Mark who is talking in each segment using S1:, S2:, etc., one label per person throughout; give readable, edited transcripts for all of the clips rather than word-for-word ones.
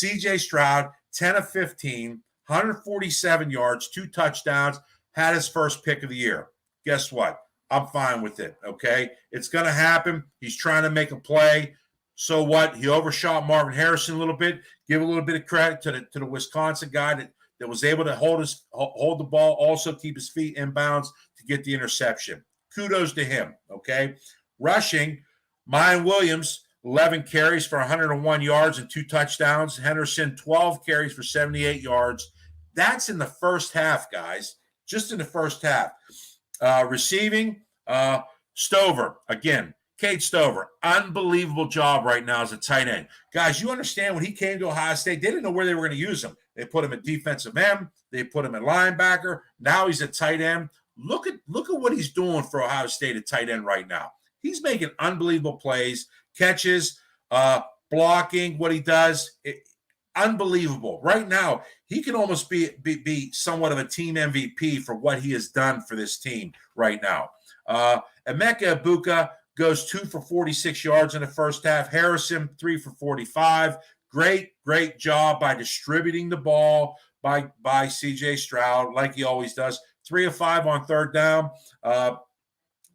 S1: C.J. Stroud, 10 of 15, 147 yards, 2 touchdowns, had his first pick of the year. Guess what? I'm fine with it, okay? It's going to happen. He's trying to make a play. So what? He overshot Marvin Harrison a little bit. Give a little bit of credit to the Wisconsin guy that was able to hold the ball, also keep his feet in bounds to get the interception. Kudos to him, okay? Rushing, Mayan Williams, 11 carries for 101 yards and 2 touchdowns. Henderson, 12 carries for 78 yards. That's in the first half, guys. Just in the first half. Receiving, Stover, again, Cade Stover, unbelievable job right now as a tight end. Guys, you understand when he came to Ohio State, they didn't know where they were going to use him. They put him at defensive end. They put him at linebacker. Now he's a tight end. Look at what he's doing for Ohio State at tight end right now. He's making unbelievable plays, catches, blocking, what he does. Unbelievable. Right now, he can almost be somewhat of a team MVP for what he has done for this team right now. Emeka Egbuka goes 2 for 46 yards in the first half. Harrison, 3 for 45. Great job by distributing the ball by C.J. Stroud, like he always does. 3 of 5 on third down.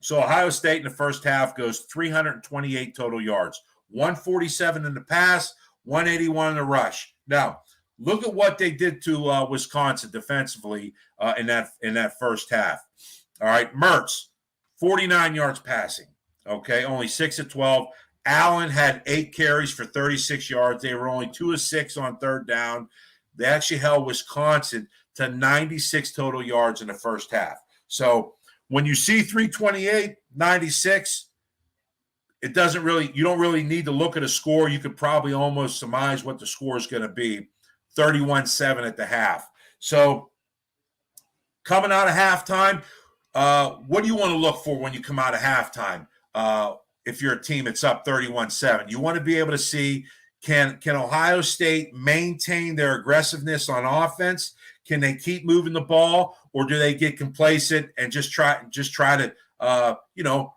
S1: So Ohio State in the first half goes 328 total yards. 147 in the pass, 181 in the rush. Now, look at what they did to Wisconsin defensively in that first half. All right, Mertz, 49 yards passing. Okay, only 6 of 12. Allen had 8 carries for 36 yards. They were only 2 of 6 on third down. They actually held Wisconsin to 96 total yards in the first half. So when you see 328, 96, you don't really need to look at a score. You could probably almost surmise what the score is going to be. 31-7 at the half. So coming out of halftime, what do you want to look for when you come out of halftime? If you're a team that's up 31-7, you want to be able to see, can Ohio State maintain their aggressiveness on offense? Can they keep moving the ball, or do they get complacent and just try to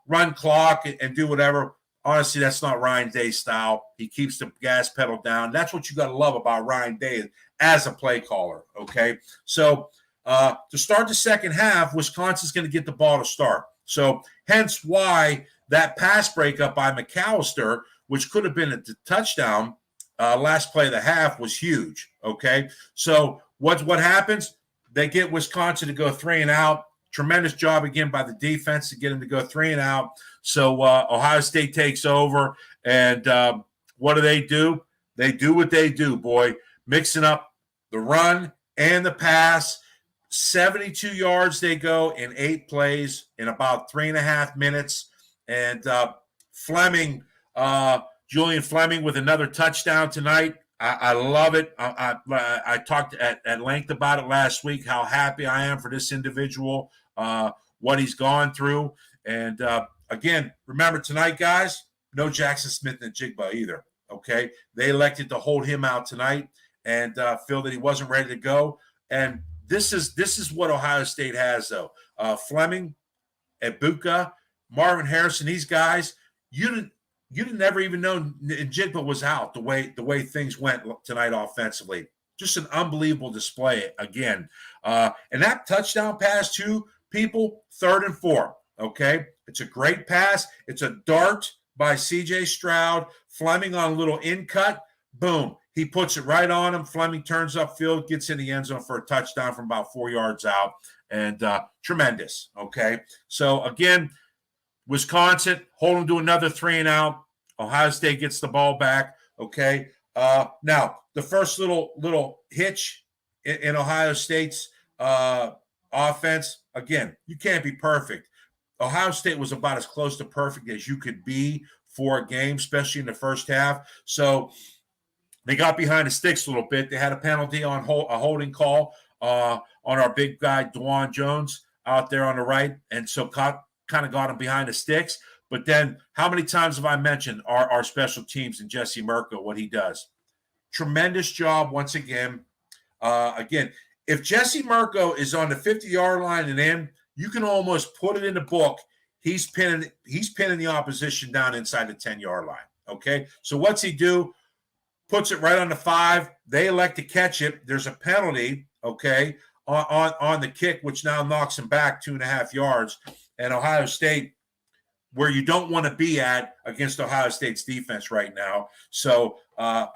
S1: run clock and do whatever? Honestly, that's not Ryan Day's style. He keeps the gas pedal down. That's what you got to love about Ryan Day as a play caller, okay? So to start the second half, Wisconsin's going to get the ball to start. So hence why that pass breakup by McAllister, which could have been a touchdown, last play of the half, was huge, okay? So what happens? They get Wisconsin to go 3 and out. Tremendous job again by the defense to get them to go 3 and out. So Ohio State takes over, and what do? They do what they do, boy, mixing up the run and the pass. 72 yards they go in 8 plays in about 3.5 minutes. And Julian Fleming with another touchdown tonight. I love it. I talked at length about it last week, how happy I am for this individual, what he's gone through. And, again, remember tonight, guys, no Jackson Smith and Jigba either, okay? They elected to hold him out tonight and feel that he wasn't ready to go. And this is what Ohio State has, though. Fleming, Egbuka, Marvin Harrison, these guys, you didn't ever even know Jigba was out the way things went tonight offensively. Just an unbelievable display again. And that touchdown pass to people, 3rd and 4, okay? It's a great pass. It's a dart by C.J. Stroud. Fleming on a little in cut. Boom. He puts it right on him. Fleming turns upfield, gets in the end zone for a touchdown from about 4 yards out. And tremendous, okay? So, again, Wisconsin holding to another 3 and out. Ohio State gets the ball back, okay? Now, the first little hitch in Ohio State's offense, again, you can't be perfect. Ohio State was about as close to perfect as you could be for a game, especially in the first half. So they got behind the sticks a little bit. They had a penalty on a holding call on our big guy, Dwan Jones, out there on the right, and so kind of got him behind the sticks. But then how many times have I mentioned our special teams and Jesse Mirko, what he does? Tremendous job once again. Again, if Jesse Mirko is on the 50-yard line and in, you can almost put it in the book. He's pinning the opposition down inside the 10-yard line, okay? So what's he do? puts it right on the 5. They elect to catch it. There's a penalty, okay, on the kick, which now knocks him back 2.5 yards. And Ohio State, where you don't want to be at against Ohio State's defense right now. So,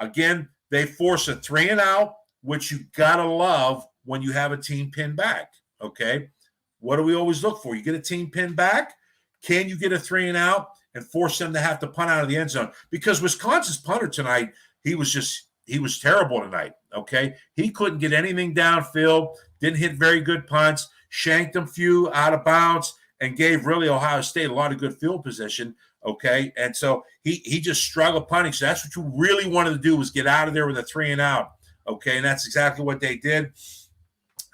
S1: again, they force a 3-and-out, which you got to love when you have a team pinned back, okay? What do we always look for? You get a team pinned back, can you get a 3-and-out and force them to have to punt out of the end zone? Because Wisconsin's punter tonight, he was terrible tonight, okay? He couldn't get anything downfield, didn't hit very good punts, shanked them few out of bounds, and gave really Ohio State a lot of good field position, okay? And so he just struggled punting. So that's what you really wanted to do, was get out of there with a 3-and-out, okay? And that's exactly what they did.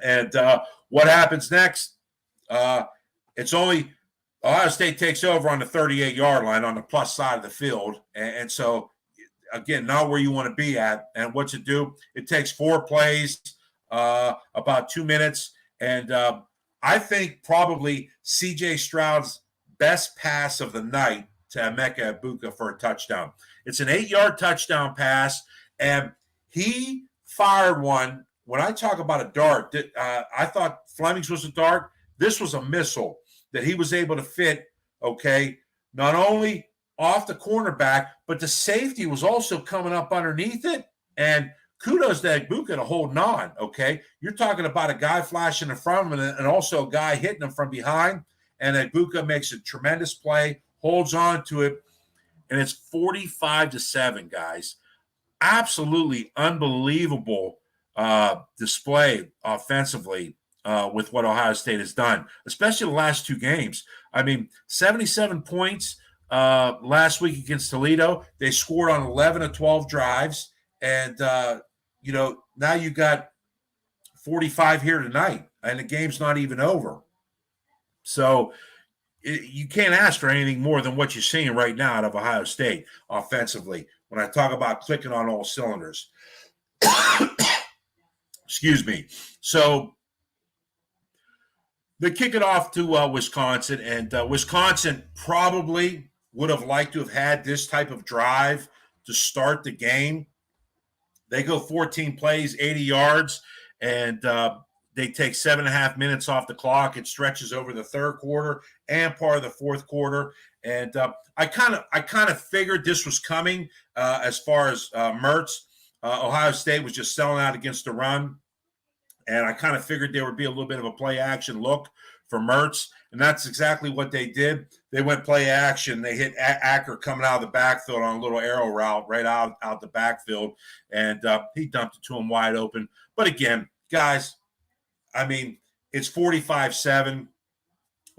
S1: And what happens next? It's only Ohio State takes over on the 38-yard line on the plus side of the field. And so, again, not where you want to be at. And what's it do? It takes 4 plays, about 2 minutes. And I think probably C.J. Stroud's best pass of the night to Emeka Egbuka for a touchdown. It's an 8-yard touchdown pass, and he fired one. When I talk about a dart, I thought Fleming's was a dart. This was a missile that he was able to fit, okay, not only off the cornerback, but the safety was also coming up underneath it. And kudos to Egbuka to holding on, okay? You're talking about a guy flashing in front of him and also a guy hitting him from behind. And Egbuka makes a tremendous play, holds on to it, and it's 45-7, guys. Absolutely unbelievable display offensively with what Ohio State has done, especially the last 2 games. I mean, 77 points last week against Toledo. They scored on 11 of 12 drives. And, now you got 45 here tonight, and the game's not even over. So you can't ask for anything more than what you're seeing right now out of Ohio State offensively when I talk about clicking on all cylinders. Excuse me. So they kick it off to Wisconsin, and Wisconsin probably would have liked to have had this type of drive to start the game. They go 14 plays, 80 yards, and they take 7.5 minutes off the clock. It stretches over the third quarter and part of the fourth quarter. And I kind of figured this was coming as far as Mertz. Ohio State was just selling out against the run, and I kind of figured there would be a little bit of a play action look for Mertz, and that's exactly what they did. They went play action. They hit Acker coming out of the backfield on a little arrow route right out the backfield, and he dumped it to him wide open. But again, guys, I mean, it's 45-7.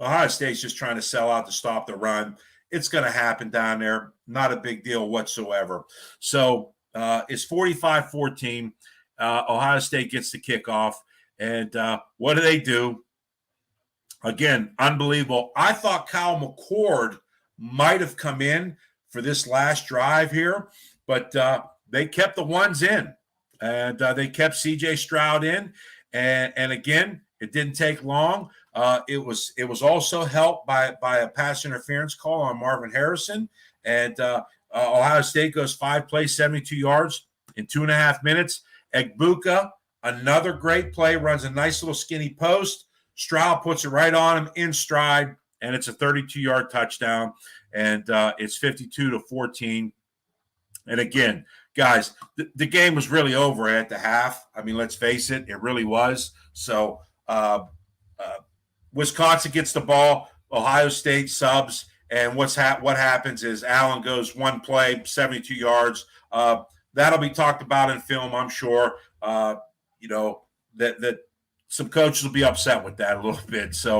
S1: Ohio State's just trying to sell out to stop the run. It's going to happen down there. Not a big deal whatsoever. So it's 45-14. Ohio State gets the kickoff, and what do? Again, unbelievable. I thought Kyle McCord might have come in for this last drive here, but they kept the ones in, and they kept C.J. Stroud in. And again, it didn't take long. It was also helped by a pass interference call on Marvin Harrison, and Ohio State goes 5 plays, 72 yards in 2.5 minutes. Egbuka, another great play, runs a nice little skinny post. Stroud puts it right on him in stride, and it's a 32-yard touchdown, and it's 52-14. And again, guys, the game was really over at the half. I mean, let's face it, it really was. So Wisconsin gets the ball, Ohio State subs, and what happens is Allen goes 1 play, 72 yards. That'll be talked about in film, I'm sure. That some coaches will be upset with that a little bit. So